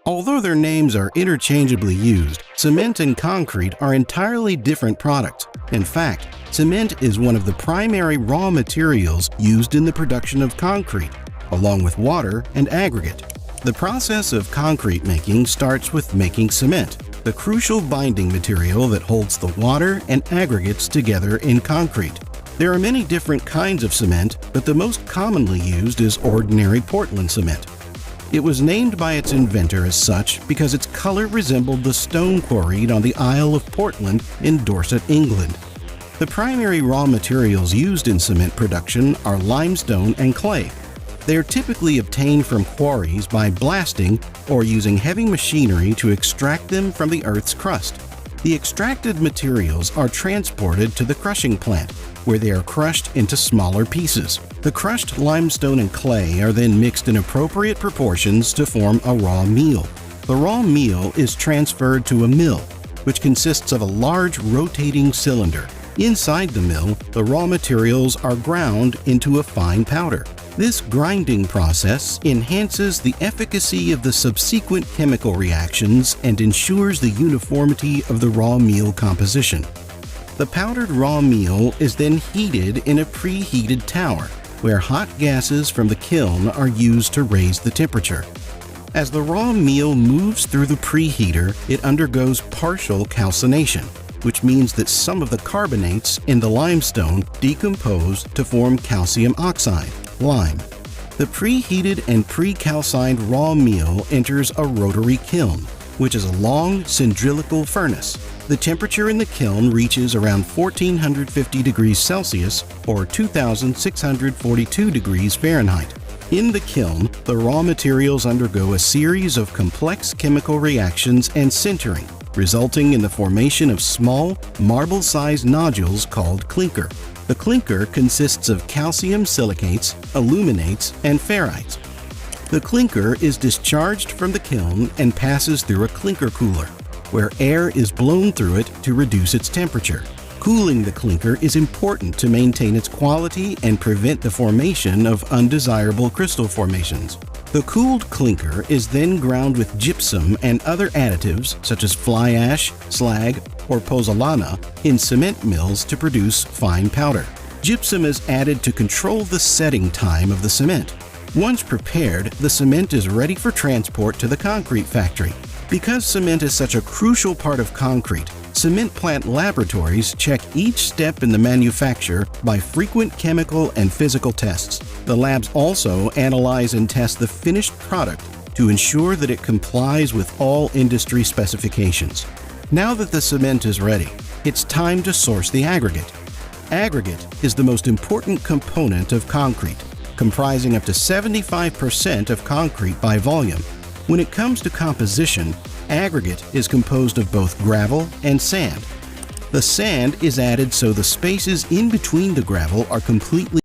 Although their names are interchangeably used, cement and concrete are entirely different products. In fact, cement is one of the primary raw materials used in the production of concrete, along with water and aggregate. The process of concrete making starts with making cement, the crucial binding material that holds the water and aggregates together in concrete. There are many different kinds of cement, but the most commonly used is ordinary Portland cement. It was named by its inventor as such because its color resembled the stone quarried on the Isle of Portland in Dorset, England. The primary raw materials used in cement production are limestone and clay. They are typically obtained from quarries by blasting or using heavy machinery to extract them from the Earth's crust. The extracted materials are transported to the crushing plant, where they are crushed into smaller pieces. The crushed limestone and clay are then mixed in appropriate proportions to form a raw meal. The raw meal is transferred to a mill, which consists of a large rotating cylinder. Inside the mill, the raw materials are ground into a fine powder. This grinding process enhances the efficacy of the subsequent chemical reactions and ensures the uniformity of the raw meal composition. The powdered raw meal is then heated in a preheated tower, where hot gases from the kiln are used to raise the temperature. As the raw meal moves through the preheater, it undergoes partial calcination, which means that some of the carbonates in the limestone decompose to form calcium oxide, lime. The preheated and pre-calcined raw meal enters a rotary kiln, which is a long cylindrical furnace. The temperature in the kiln reaches around 1450 degrees Celsius or 2642 degrees Fahrenheit. In the kiln, the raw materials undergo a series of complex chemical reactions and sintering, resulting in the formation of small, marble-sized nodules called clinker. The clinker consists of calcium silicates, aluminates, and ferrites. The clinker is discharged from the kiln and passes through a clinker cooler, where air is blown through it to reduce its temperature. Cooling the clinker is important to maintain its quality and prevent the formation of undesirable crystal formations. The cooled clinker is then ground with gypsum and other additives such as fly ash, slag, or pozzolana in cement mills to produce fine powder. Gypsum is added to control the setting time of the cement. Once prepared, the cement is ready for transport to the concrete factory. Because cement is such a crucial part of concrete, cement plant laboratories check each step in the manufacture by frequent chemical and physical tests. The labs also analyze and test the finished product to ensure that it complies with all industry specifications. Now that the cement is ready, it's time to source the aggregate. Aggregate is the most important component of concrete, comprising up to 75% of concrete by volume. When it comes to composition, aggregate is composed of both gravel and sand. The sand is added so the spaces in between the gravel are completely